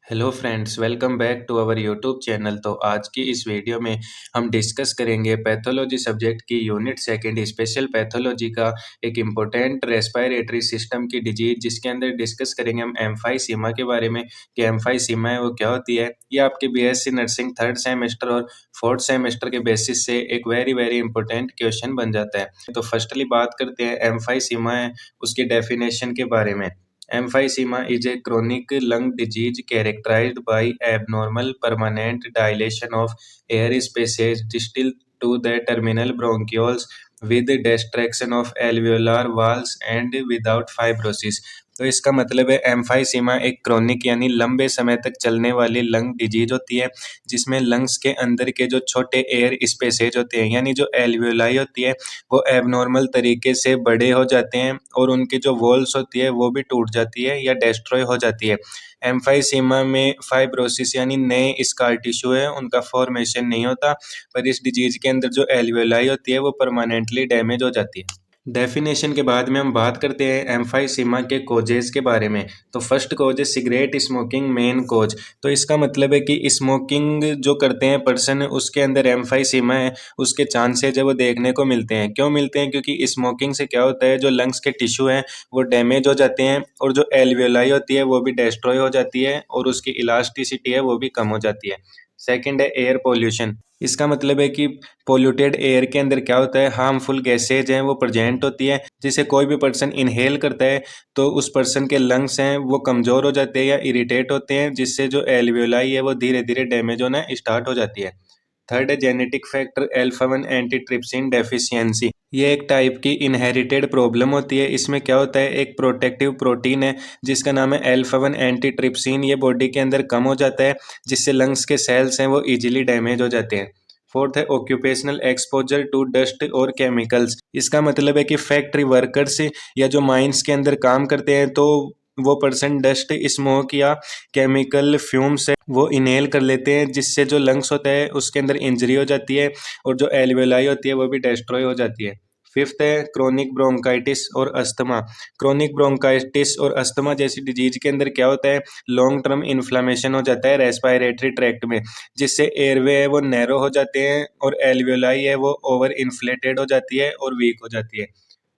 Hello friends, welcome back to our YouTube channel. तो आज की इस वीडियो में हम डिस्कस करेंगे पैथोलॉजी सब्जेक्ट की यूनिट सेकंड स्पेशल पैथोलॉजी का एक इम्पोर्टेंट रेस्पिरेटरी सिस्टम की डिजीज, जिसके अंदर डिस्कस करेंगे हम एम्फाइसीमा के बारे में कि एम्फाइसीमा है वो क्या होती है। ये आपके बीएससी नर्सिंग थर्ड सेमेस्टर और फोर्थ सेमेस्टर के बेसिस से एक वेरी वेरी इंपॉर्टेंट क्वेश्चन बन जाता है। तो फर्स्टली बात करते हैं एम्फाइसीमा है उसकी डेफिनेशन के बारे में। Emphysema is a chronic lung disease characterized by abnormal permanent dilation of air spaces distal to the terminal bronchioles with destruction of alveolar walls and without fibrosis। तो इसका मतलब है एम्फाइसीमा एक क्रोनिक यानी लंबे समय तक चलने वाली लंग डिजीज होती है, जिसमें लंग्स के अंदर के जो छोटे एयर स्पेसेज होते हैं यानी जो एल्वियोलाई होती है वो एबनॉर्मल तरीके से बड़े हो जाते हैं और उनकी जो वॉल्स होती है वो भी टूट जाती है या डेस्ट्रॉय हो जाती है। एम्फाइसीमा में फाइब्रोसिस यानी नए स्कार टिश्यू है उनका फॉर्मेशन नहीं होता, पर इस डिजीज के अंदर जो एल्वियोलाई होती है वो परमानेंटली डैमेज हो जाती है। डेफिनेशन के बाद में हम बात करते हैं एम्फाइसीमा के कोजेज के बारे में। तो फर्स्ट कोज है सिगरेट स्मोकिंग मेन कोज। तो इसका मतलब है कि स्मोकिंग जो करते हैं पर्सन उसके अंदर एम्फाइसीमा है उसके चांसेज है वो देखने को मिलते हैं। क्यों मिलते हैं? क्योंकि स्मोकिंग से क्या होता है, जो लंग्स के टिश्यू हैं वो डैमेज हो जाते हैं और जो एल्वियोलाई होती है वो भी डिस्ट्रॉय हो जाती है और उसकी इलास्टिसिटी है वो भी कम हो जाती है। सेकंड है एयर पोल्यूशन। इसका मतलब है कि पोल्यूटेड एयर के अंदर क्या होता है, हार्मफुल गैसेज हैं वो प्रेजेंट होती है, जिसे कोई भी पर्सन इनहेल करता है तो उस पर्सन के लंग्स हैं वो कमज़ोर हो जाते हैं या इरिटेट होते हैं, जिससे जो एल्वियोलाई है वो धीरे धीरे डैमेज होना स्टार्ट हो जाती है। थर्ड है जेनेटिक फैक्टर अल्फा-1 एंटीट्रिप्सिन डेफिशिएंसी। ये एक टाइप की इनहेरिटेड प्रॉब्लम होती है। इसमें क्या होता है, एक प्रोटेक्टिव प्रोटीन है जिसका नाम है अल्फा-1 एंटीट्रिप्सिन, ये बॉडी के अंदर कम हो जाता है जिससे लंग्स के सेल्स हैं वो इजीली डैमेज हो जाते हैं। फोर्थ है ऑक्यूपेशनल एक्सपोजर टू डस्ट और केमिकल्स। इसका मतलब है कि फैक्ट्री वर्कर्स या जो माइंस के अंदर काम करते हैं तो वो पर्सन डस्ट, स्मोक या केमिकल फ्यूम्स है वो इनहेल कर लेते हैं, जिससे जो लंग्स होता है उसके अंदर इंजरी हो जाती है और जो एल्वेलाई होती है वो भी डिस्ट्रॉय हो जाती है। फिफ्थ है क्रोनिक ब्रोंकाइटिस और अस्थमा। क्रोनिक ब्रोंकाइटिस और अस्थमा जैसी डिजीज के अंदर क्या होता है, लॉन्ग टर्म इन्फ्लामेशन हो जाता है रेस्पिरेटरी ट्रैक्ट में, जिससे एयरवे है वो नैरो हो जाते हैं और एल्वियोलाई है वो ओवर इन्फ्लेटेड हो जाती है और वीक हो जाती है।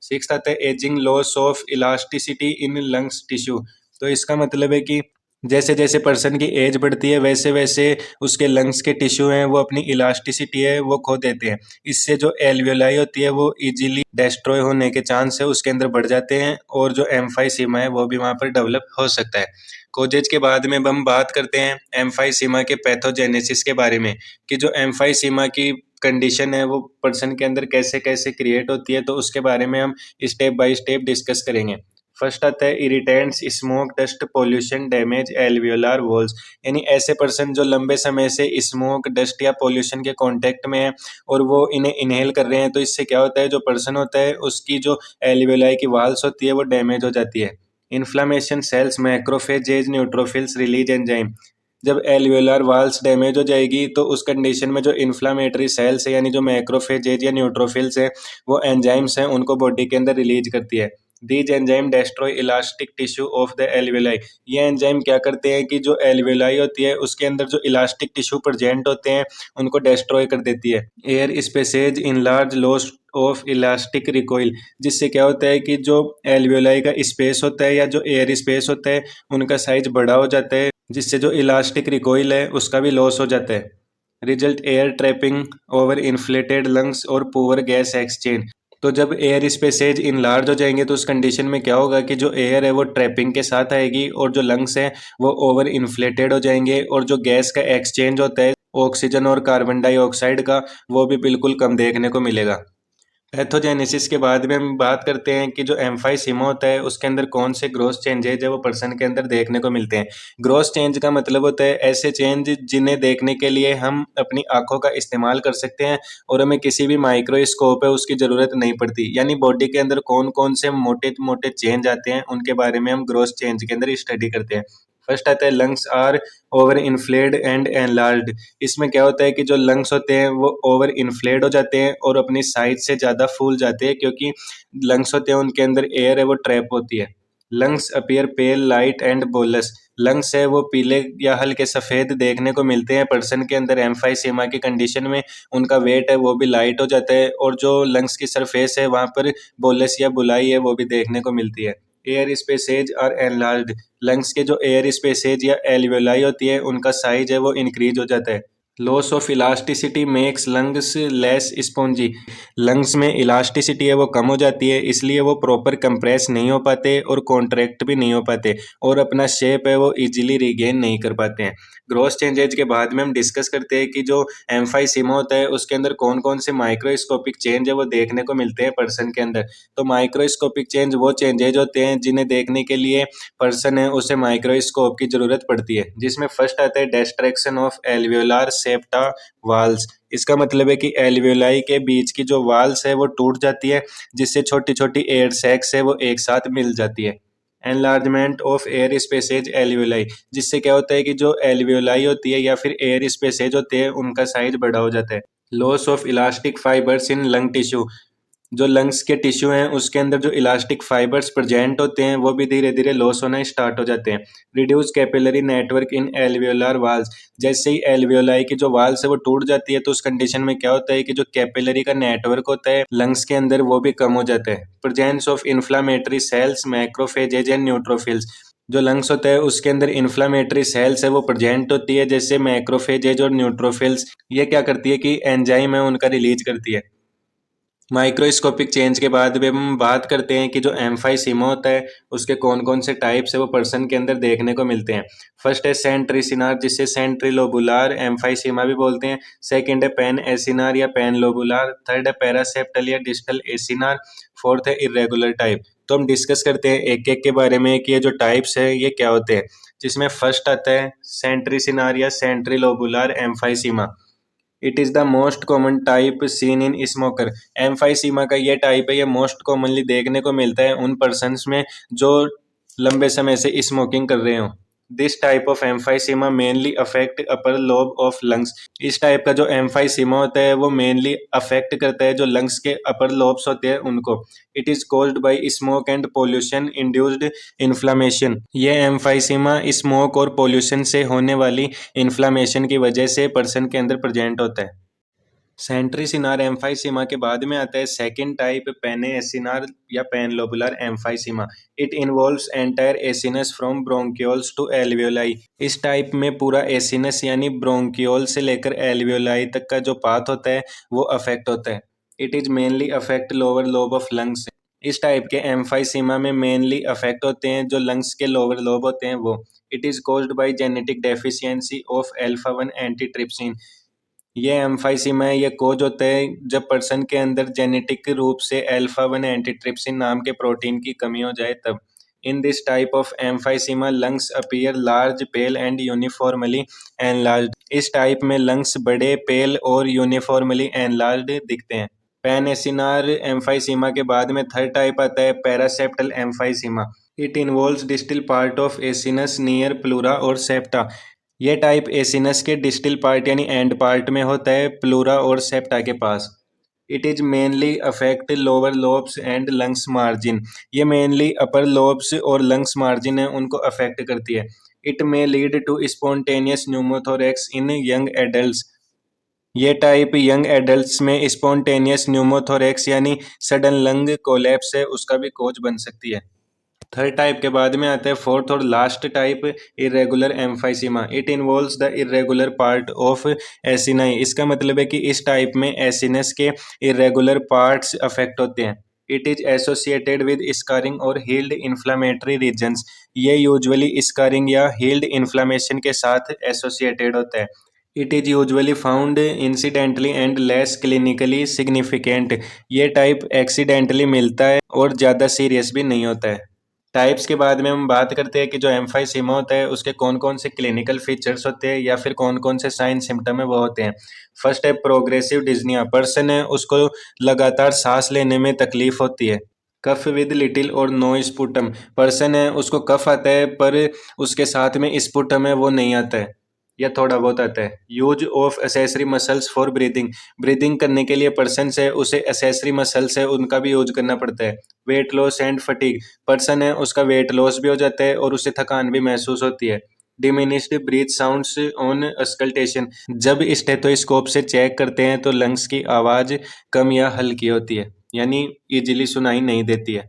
सिक्स्थ आता है ageing, loss of elasticity in lungs tissue. तो इसका मतलब है कि जैसे जैसे पर्सन की एज बढ़ती है वैसे वैसे उसके लंग्स के टिश्यू हैं वो अपनी इलास्टिसिटी है वो खो देते हैं। इससे जो एल्वियोलाई होती है वो इजीली डिस्ट्रॉय होने के चांस है उसके अंदर बढ़ जाते हैं और जो एम्फाइसीमा है वो भी वहाँ पर डेवलप हो सकता है। कोजेज के बाद में हम बात करते हैं एम्फाइसीमा के पैथोजेनेसिस के बारे में कि जो एम्फाइसीमा की कंडीशन है वो पर्सन के अंदर कैसे कैसे क्रिएट होती है, तो उसके बारे में हम स्टेप बाय स्टेप डिस्कस करेंगे। फर्स्ट आता है irritants, smoke, dust, pollution, damage alveolar walls. यानी ऐसे पर्सन जो लंबे समय से स्मोक, डस्ट या पोल्यूशन के कांटेक्ट में है और वो इन्हें इनहेल कर रहे हैं, तो इससे क्या होता है, जो पर्सन होता है उसकी जो एल्वियोलाई की वाल्स होती है वो डैमेज हो जाती है। Inflammation cells, macrophages, neutrophils, release enzyme. जब एल्वियोलार वाल्स डैमेज हो जाएगी तो उस कंडीशन में जो इन्फ्लामेटरी सेल्स है यानी जो मैक्रोफेजेज या न्यूट्रोफिल्स है वो एंजाइम्स हैं उनको बॉडी के अंदर रिलीज करती है। These enzyme destroy elastic tissue of the alveoli. ये एंजाइम क्या करते हैं कि जो एल्वियोलाई होती है उसके अंदर जो इलास्टिक टिश्यू प्रेजेंट होते हैं उनको डेस्ट्रॉय कर देती है। Air spaces in large loss of elastic recoil. जिससे क्या होता है कि जो एल्वियोलाई का स्पेस होता है या जो एयर स्पेस होता है उनका साइज बड़ा हो जाता है, जिससे जो इलास्टिक रिकॉइल है उसका भी लॉस हो जाता है। Result air trapping, over inflated lungs और पुअर गैस एक्सचेंज। तो जब एयर स्पेसेज इनलार्ज हो जाएंगे तो उस कंडीशन में क्या होगा कि जो एयर है वो ट्रैपिंग के साथ आएगी और जो लंग्स हैं वो ओवर इन्फ्लेटेड हो जाएंगे और जो गैस का एक्सचेंज होता है ऑक्सीजन और कार्बन डाइऑक्साइड का वो भी बिल्कुल कम देखने को मिलेगा। पैथोजेनेसिस के बाद में हम बात करते हैं कि जो एम्फाइसीमा होता है उसके अंदर कौन से ग्रोथ चेंजेज है वो पर्सन के अंदर देखने को मिलते हैं। ग्रोथ चेंज का मतलब होता है ऐसे चेंज जिन्हें देखने के लिए हम अपनी आंखों का इस्तेमाल कर सकते हैं और हमें किसी भी माइक्रोस्कोप है उसकी ज़रूरत नहीं पड़ती। यानी बॉडी के अंदर कौन कौन से मोटे मोटे चेंज आते हैं उनके बारे में हम ग्रोथ चेंज के अंदर स्टडी करते हैं। फर्स्ट आता है lungs are over inflated and enlarged. इसमें क्या होता है कि जो लंग्स होते हैं वो ओवर इन्फ्लेट हो जाते हैं और अपनी साइज से ज़्यादा फूल जाते हैं, क्योंकि लंग्स होते हैं उनके अंदर एयर है वो ट्रैप होती है। Lungs appear pale light and bolus. Lungs है वो पीले या हल्के सफ़ेद देखने को मिलते हैं पर्सन के अंदर एम्फाइसीमा की कंडीशन में। उनका वेट है वो भी लाइट हो जाता है और जो लंग्स की सरफेस है वहाँ पर बोलस या बुलाई है वो भी देखने को मिलती है। Air spaces are enlarged. Lungs के जो एयर स्पेसेज या एल्वियोलाई होती है उनका साइज है वो इंक्रीज हो जाता है। Loss of elasticity makes lungs less spongy. Lungs में इलास्टिसिटी है वो कम हो जाती है, इसलिए वो प्रॉपर कंप्रेस नहीं हो पाते और कॉन्ट्रैक्ट भी नहीं हो पाते और अपना शेप है वो इजीली रिगेन नहीं कर पाते हैं। ग्रोथ चेंजेज के बाद में हम डिस्कस करते हैं कि जो एम्फाइसीमा होता है उसके अंदर कौन कौन से माइक्रोस्कोपिक चेंज है वो देखने को मिलते हैं पर्सन के अंदर। तो माइक्रोस्कोपिक चेंज वो चेंजेज होते हैं जिन्हें देखने के लिए पर्सन है उसे माइक्रोस्कोप की जरूरत पड़ती है, जिसमें फर्स्ट आता है डिस्ट्रैक्शन ऑफ एल्वियोलार सेप्टा वाल्स। इसका मतलब है कि एल्वियोलाई के बीच की जो वाल्स है वो टूट जाती है, जिससे छोटी छोटी एयर सैक्स है वो एक साथ मिल जाती है। Enlargement of air spaces alveoli, जिससे क्या होता है कि जो एल्वियोलाई होती है या फिर एयर स्पेसेज होते हैं उनका साइज बड़ा हो जाता है। Loss of elastic fibres in lung tissue. जो लंग्स के टिश्यू हैं उसके अंदर जो इलास्टिक फाइबर्स प्रेजेंट होते हैं वो भी धीरे धीरे लॉस होना स्टार्ट हो जाते हैं। Reduce capillary network in alveolar walls. जैसे ही एल्वियोलाई की जो वाल्स है वो टूट जाती है तो उस कंडीशन में क्या होता है कि जो कैपिलरी का नेटवर्क होता है लंग्स के अंदर वो भी कम हो जाता है। Presence of inflammatory sales macrophages and neutrophils. जो लंग्स होता है उसके अंदर इन्फ्लामेटरी सेल्स है वो प्रेजेंट होती है, जैसे मैक्रोफेजेज और न्यूट्रोफिल्स। ये क्या करती है कि एंजाइम है उनका रिलीज करती है। माइक्रोस्कोपिक चेंज के बाद भी हम बात करते हैं कि जो एम्फाइसीमा होता है उसके कौन कौन से टाइप्स है वो पर्सन के अंदर देखने को मिलते हैं। फर्स्ट है सेंट्रिसिनार, जिसे सेंट्रिलोबुलार एम्फाइसीमा भी बोलते हैं। सेकंड है पैन एसिनार या पैन लोबुलार। थर्ड है पैरासेप्टल या डिस्टल एसिनार। फोर्थ है इरेगुलर टाइप। तो हम डिस्कस करते हैं एक एक के बारे में कि ये जो टाइप्स है ये क्या होते हैं। जिसमें फर्स्ट आता है सेंट्रिसिनार या centrilobular emphysema. It is the most common type seen in smoker. Emphysema का ये टाइप है, ये मोस्ट कॉमनली देखने को मिलता है उन पर्सन्स में जो लंबे समय से स्मोकिंग कर रहे हो। This type of emphysema mainly affect upper lobe of lungs. इस टाइप का जो एम्फाइसीमा होता है वो मेनली अफेक्ट करता है जो लंग्स के अपर लोब्स होते हैं उनको। It is caused by smoke and pollution induced inflammation. ये एम्फाइसीमा स्मोक और पोल्यूशन से होने वाली इन्फ्लामेशन की वजह से पर्सन के अंदर प्रेजेंट होता है। सेंट्रीसिनार एम्फाइसीमा के बाद में आता है सेकंड टाइप पेने एसिनार या panlobular emphysema. It involves entire acinus from bronchioles to alveoli. इस टाइप में पूरा एसिनस यानी ब्रोंकियोल से लेकर एल्वियोलाई तक का जो पाथ होता है वो अफेक्ट होता है। It is mainly affect lower lobe of lungs. इस टाइप के एम्फाइसीमा में मेनली अफेक्ट होते हैं जो लंग्स के लोअर लोब होते हैं वो। It is caused by genetic deficiency of alpha 1 antitrypsin. ये एम्फाइसीमा है ये कोज होता है जब पर्सन के अंदर जेनेटिक रूप से अल्फा 1 एंटीट्रिप्सिन नाम के प्रोटीन की कमी हो जाए तब। In this type of emphysema lungs appear large pale and uniformly enlarged. इस टाइप में लंग्स बड़े पेल और यूनिफॉर्मली एनलार्ज्ड दिखते हैं। पैनएसिनार एम्फाइसीमा के बाद में थर्ड टाइप आता है paraseptal emphysema. It involves distal part of acinus near pleura और सेप्टा। ये टाइप एसिनस के डिस्टल पार्ट यानी एंड पार्ट में होता है, प्लूरा और सेप्टा के पास। It is mainly affect lower lobes and lungs margin. ये मेनली अपर लोब्स और लंग्स मार्जिन है उनको अफेक्ट करती है। It may lead to spontaneous pneumothorax in young adults. ये टाइप यंग एडल्ट्स में स्पॉन्टेनियस न्यूमोथोरेक्स यानी सडन लंग कोलैप्स है उसका भी कोज बन सकती है। थर्ड टाइप के बाद में आता है फोर्थ और last type irregular emphysema. It involves the irregular part of acini. इसका मतलब है कि इस टाइप में एसिनस के इरेगुलर पार्ट्स अफेक्ट होते हैं। It is associated with scarring और हील्ड इन्फ्लामेटरी रीजन्स। ये यूजुअली स्कारिंग या हील्ड इन्फ्लामेशन के साथ एसोसिएटेड होता है। It is usually found incidentally and less clinically significant. ये टाइप एक्सीडेंटली मिलता है और ज़्यादा सीरियस भी नहीं होता है। टाइप्स के बाद में हम बात करते हैं कि जो एम्फाइसीमा होता है उसके कौन कौन से क्लिनिकल फीचर्स होते हैं या फिर कौन कौन से साइन सिम्टम है वो होते हैं। फर्स्ट है प्रोग्रेसिव डिज्निया। पर्सन है उसको लगातार सांस लेने में तकलीफ होती है। कफ विद लिटिल और नो स्पुटम। पर्सन है उसको कफ आता है पर उसके साथ में स्पुटम है वो नहीं आता है। या थोड़ा बहुत आता है। Use of accessory muscles for breathing, breathing करने के लिए पर्सन है उसे एसेसरी मसल्स है उनका भी यूज करना पड़ता है। Weight loss and fatigue, person है उसका वेट लॉस भी हो जाता है और उसे थकान भी महसूस होती है। Diminished breath sounds on auscultation, जब स्टेथोस्कोप से चेक करते हैं तो लंग्स की आवाज कम या हल्की होती है, यानी इजीली सुनाई नहीं देती है।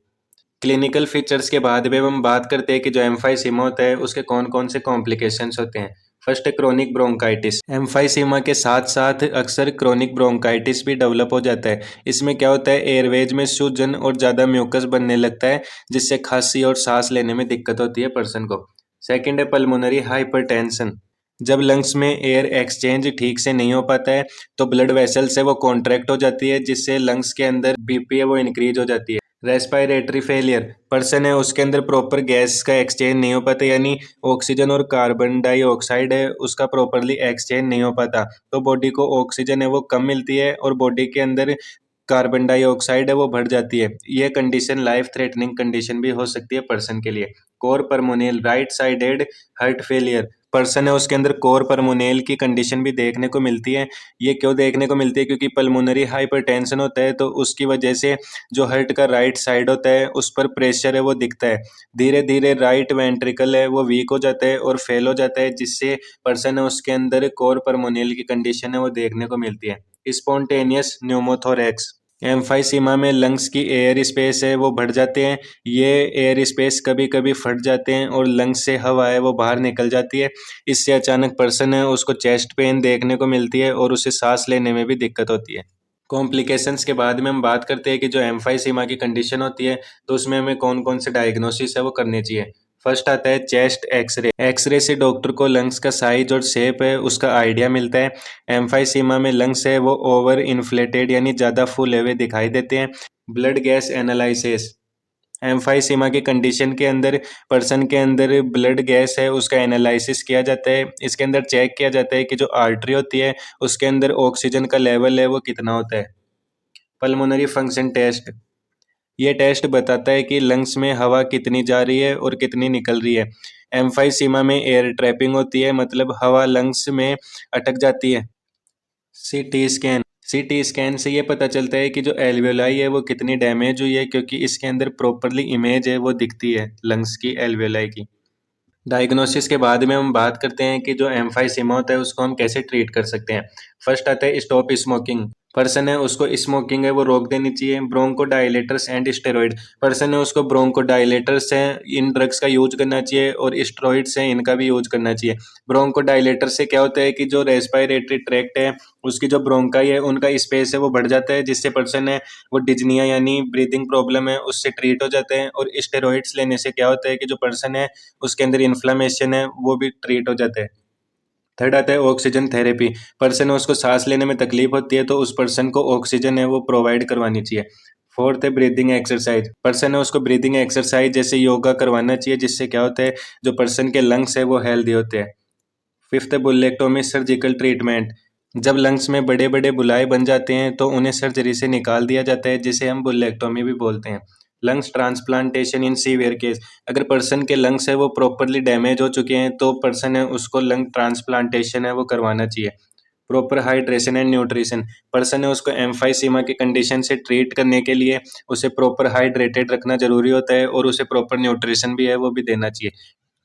क्लिनिकल फीचर्स के बाद में हम बात करते हैं कि जो एम्फाइसीमा होता है उसके कौन कौन से कॉम्प्लिकेशंस होते हैं। फर्स्ट है क्रोनिक ब्रोंकाइटिस। एम्फाइसीमा के साथ साथ अक्सर क्रोनिक ब्रोंकाइटिस भी डेवलप हो जाता है। इसमें क्या होता है, एयरवेज में सूजन और ज़्यादा म्यूकस बनने लगता है जिससे खांसी और सांस लेने में दिक्कत होती है पर्सन को। सेकेंड है पल्मोनरी हाइपरटेंशन। जब लंग्स में एयर एक्सचेंज ठीक से नहीं हो पाता है तो ब्लड वेसल्स है वो कॉन्ट्रैक्ट हो जाती है जिससे लंग्स के अंदर बीपी है वो इंक्रीज हो जाती है। रेस्पिरेटरी फेलियर, पर्सन है उसके अंदर प्रॉपर गैस का एक्सचेंज नहीं हो पाता, यानी ऑक्सीजन और कार्बन डाइऑक्साइड है उसका प्रॉपरली एक्सचेंज नहीं हो पाता, तो बॉडी को ऑक्सीजन है वो कम मिलती है और बॉडी के अंदर कार्बन डाइऑक्साइड है वो बढ़ जाती है। ये कंडीशन लाइफ थ्रेटनिंग कंडीशन भी हो सकती है पर्सन के लिए। Cor pulmonale right sided heart failure, person है उसके अंदर कोर परमोनियल की कंडीशन भी देखने को मिलती है। ये क्यों देखने को मिलती है, क्योंकि पल्मोनरी हाइपरटेंशन होता है तो उसकी वजह से जो हार्ट का राइट साइड होता है उस पर प्रेशर है वो दिखता है। धीरे धीरे राइट वेंट्रिकल है वो वीक हो जाता है और फेल हो जाता है जिससे पर्सन है उसके अंदर कोर परमोनियल की कंडीशन है वो देखने को मिलती है। स्पॉन्टेनियस न्यूमोथोरैक्स, एम्फाइसीमा में लंग्स की एयर स्पेस है वो बढ़ जाते हैं। ये एयर स्पेस कभी कभी फट जाते हैं और लंग्स से हवा है वो बाहर निकल जाती है। इससे अचानक पर्सन है उसको चेस्ट पेन देखने को मिलती है और उसे सांस लेने में भी दिक्कत होती है। कॉम्प्लिकेशंस के बाद में हम बात करते हैं कि जो एम्फाइसीमा की कंडीशन होती है तो उसमें हमें कौन कौन से डायग्नोसिस है वो करने चाहिए। फर्स्ट आता है चेस्ट एक्सरे। एक्सरे से डॉक्टर को लंग्स का साइज और शेप है उसका आइडिया मिलता है। एम्फाइसीमा में लंग्स है वो ओवर इन्फ्लेटेड यानी ज़्यादा फूले हुए दिखाई देते हैं। ब्लड गैस एनालिसिस, एम्फाइसीमा की कंडीशन के अंदर पर्सन के अंदर ब्लड गैस है उसका एनालिसिस किया जाता है। इसके अंदर चेक किया जाता है कि जो आर्टरी होती है उसके अंदर ऑक्सीजन का लेवल है वो कितना होता है। पल्मोनरी फंक्शन टेस्ट, ये टेस्ट बताता है कि लंग्स में हवा कितनी जा रही है और कितनी निकल रही है। एम्फाइसीमा में एयर ट्रैपिंग होती है, मतलब हवा लंग्स में अटक जाती है। सीटी स्कैन, सीटी स्कैन से ये पता चलता है कि जो एल्वेलाई है वो कितनी डैमेज हुई है, क्योंकि इसके अंदर प्रॉपरली इमेज है वो दिखती है लंग्स की एल्वेलाई की। डायग्नोसिस के बाद में हम बात करते हैं कि जो एम्फाइसीमा होता है उसको हम कैसे ट्रीट कर सकते हैं। फर्स्ट आता है स्टॉप स्मोकिंग। पर्सन है उसको स्मोकिंग है वो रोक देनी चाहिए। ब्रोंकोडायलेटर्स एंड स्टेरॉइड, पर्सन है उसको ब्रोंकोडायलेटर्स है इन ड्रग्स का यूज करना चाहिए और स्टेरॉइड्स है इनका भी यूज करना चाहिए। ब्रोंकोडायलेटर से क्या होता है कि जो रेस्पिरेटरी ट्रैक्ट है उसकी जो ब्रोंकाई है उनका स्पेस है वो बढ़ जाता है जिससे पर्सन है वो डिजनिया यानी ब्रीदिंग प्रॉब्लम है उससे ट्रीट हो जाते हैं। और स्टेरॉइड्स लेने से क्या होता है कि जो पर्सन है उसके अंदर इन्फ्लामेशन है वो भी ट्रीट हो जाता है। थर्ड आता है ऑक्सीजन थेरेपी, पर्सन है उसको सांस लेने में तकलीफ होती है तो उस पर्सन को ऑक्सीजन है वो प्रोवाइड करवानी चाहिए। फोर्थ है ब्रीदिंग एक्सरसाइज, पर्सन है उसको ब्रीदिंग एक्सरसाइज जैसे योगा करवाना चाहिए जिससे क्या होता है जो पर्सन के लंग्स है वो हेल्दी होते हैं। फिफ्थ है बुल्लेक्टोमी सर्जिकल ट्रीटमेंट, जब लंग्स में बड़े बड़े बुलाए बन जाते हैं तो उन्हें सर्जरी से निकाल दिया जाता है जिसे हम बुल्लेक्टोमी भी बोलते हैं। Lungs transplantation in severe case, अगर पर्सन के लंग्स है वो प्रॉपरली डैमेज हो चुके हैं तो पर्सन है उसको लंग ट्रांसप्लांटेशन है वो करवाना चाहिए। Proper hydration and nutrition, person है उसको एम्फाइसीमा की कंडीशन से ट्रीट करने के लिए उसे प्रॉपर हाइड्रेटेड रखना जरूरी होता है और उसे प्रॉपर न्यूट्रिशन भी है वो भी देना चाहिए।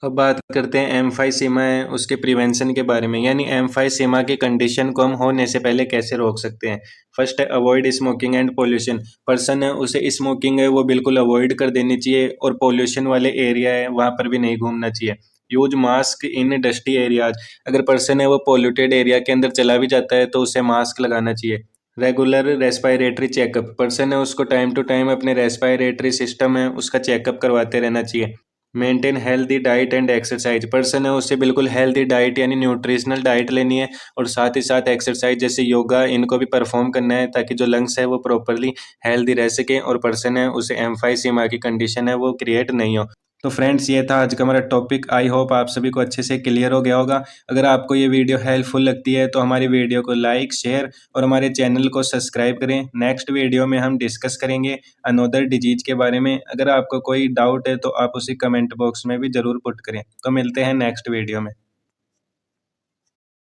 अब बात करते हैं एम्फाइसीमा है उसके प्रिवेंशन के बारे में, यानी एम्फाइसीमा की कंडीशन को हम होने से पहले कैसे रोक सकते हैं। फर्स्ट है avoid smoking and pollution, person है उसे स्मोकिंग है वो बिल्कुल अवॉइड कर देनी चाहिए और पोल्यूशन वाले एरिया है वहाँ पर भी नहीं घूमना चाहिए। यूज मास्क इन डस्टी एरियाज, अगर पर्सन है वो पोल्यूटेड एरिया के अंदर चला भी जाता है तो उसे मास्क लगाना चाहिए। रेगुलर रेस्पिरेटरी चेकअप, पर्सन है उसको टाइम टू टाइम अपने रेस्पिरेटरी सिस्टम है उसका चेकअप करवाते रहना चाहिए। Maintain healthy diet and exercise, person है उससे बिल्कुल हेल्दी डाइट यानी न्यूट्रिशनल डाइट लेनी है और साथ ही साथ एक्सरसाइज जैसे योगा इनको भी परफॉर्म करना है ताकि जो लंग्स है वो प्रॉपरली हेल्दी रह सके और पर्सन है उसे एम्फाइसीमा की कंडीशन है वो क्रिएट नहीं हो। तो फ्रेंड्स ये था आज का हमारा टॉपिक। आई होप आप सभी को अच्छे से क्लियर हो गया होगा। अगर आपको ये वीडियो हेल्पफुल लगती है तो हमारी वीडियो को लाइक शेयर और हमारे चैनल को सब्सक्राइब करें। नेक्स्ट वीडियो में हम डिस्कस करेंगे अनदर डिजीज के बारे में। अगर आपको कोई डाउट है तो आप उसे कमेंट बॉक्स में भी ज़रूर पुट करें। तो मिलते हैं नेक्स्ट वीडियो में।